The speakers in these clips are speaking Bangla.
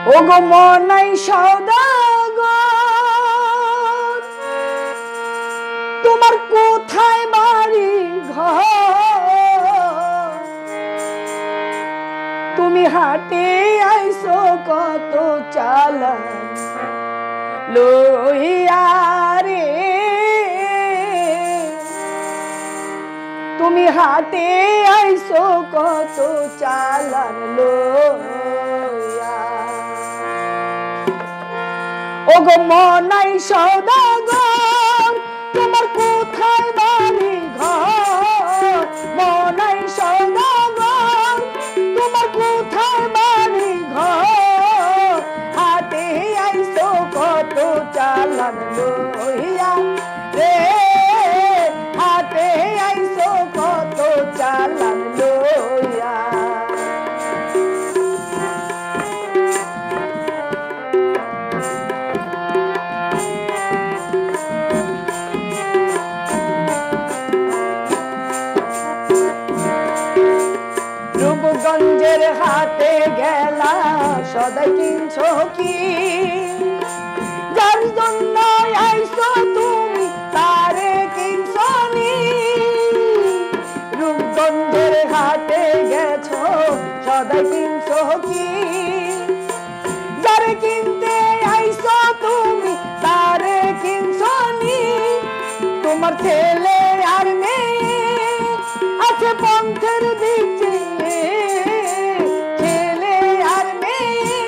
ও গো মনাই সওদাগর তোমার কোথায় বাড়ি ঘর তুমি হাটে আইছো কত চালা লইয়া রে তুমি হাটে আইছো কত চালান লইয়া ও গো মনাই সওদাগর তোমার কোথায় বাড়ি ঘর মনাই সওদাগর তোমার কোথায় বাড়ি ঘর হাটে আইছো কত চালান লইয়া রে হাটে আইছো কত চালান লইয়া রূপগঞ্জের হাটে গেলা সদাই কিনছো কি যার জন্য আইছো তুমি তারে কিনছো নি রূপগঞ্জের হাটে গেছো সদাই কিনছো কি যারে কিনতে আইছো তুমি তারে কিনছো নি তোমার ছেলে আর মেয়ে আছে পন্থের দিক ছেলে আর মেয়ে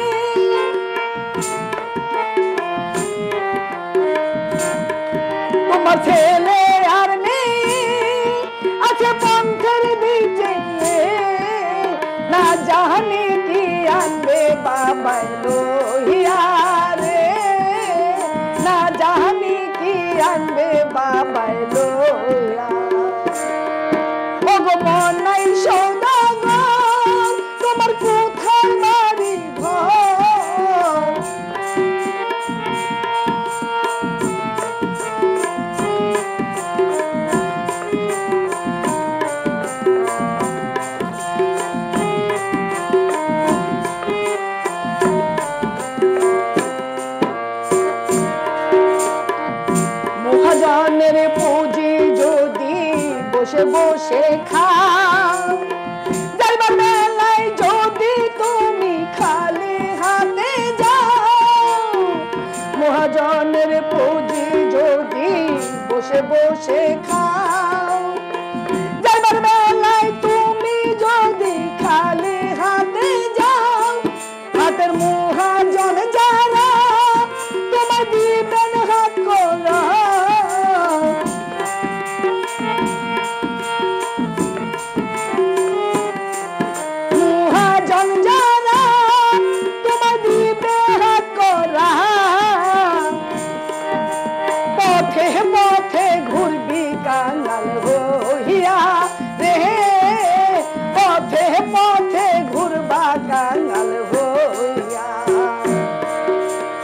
তোমার ছেলে আর মেয়ে আছে পন্থের দিক না জানি কি আনবে বাবা লইয়া রে না জানি কি আনবে বাবা লইয়া ও গো মনাই সওদাগর তোমার কোথায় বাড়ি ঘর মহাজনের পুঁজি যদি বসে বসে খাও যাইবার বেলায় যদি তুমি খালি হাতে যাও মহাজনের পুঁজি যদি বসে বসে খাও যাইবার বেলায় তুমি যদি খালি হাতে যাও হাতের মহাজন যারা তোমার দিবেন হাত করা পথে পথে ঘুরবি কাঙাল হইয়া রে পথে পথে ঘুরবা কাঙাল হইয়া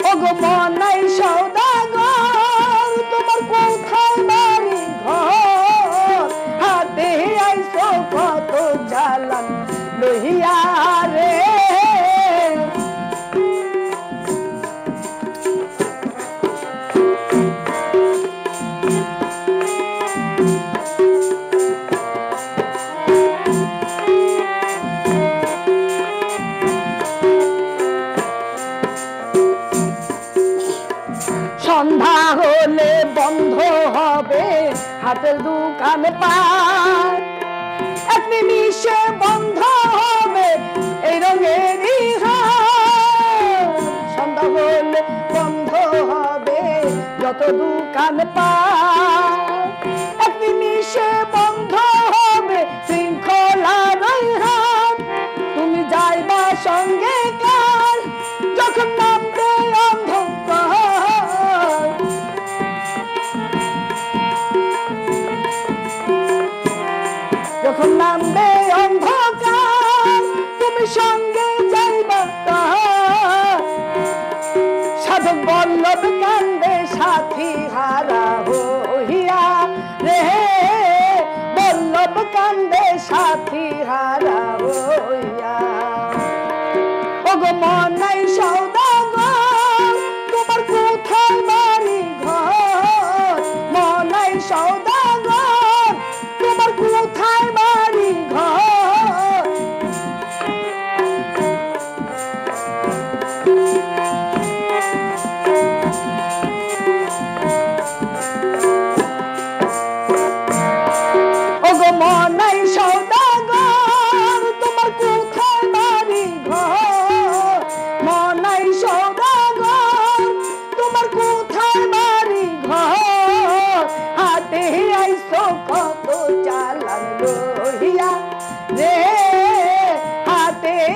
ও গো মনাই সওদাগর তোমার কোথায় বাড়ি ঘর হাতে আইছো কত চালান লইয়া রে সন্ধ্যা হলে বন্ধ হবে হাতের দোকান পাট এক নিমিষে বন্ধ হবে এই রঙেরই হাট সন্ধ্যা হলে বন্ধ হবে যত দোকান পাট এক নিমিষে বন্ধ হবে শৃঙ্খলার হাট তুমি যাইবা সঙ্গে কার যখন নামবে অন্ধকার যখন নামবে অন্ধকার তুমি সঙ্গে যাইবা সাধক বল্লভ কান্দে সাথী হারা হইয়া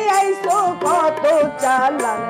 আইসো কত চালান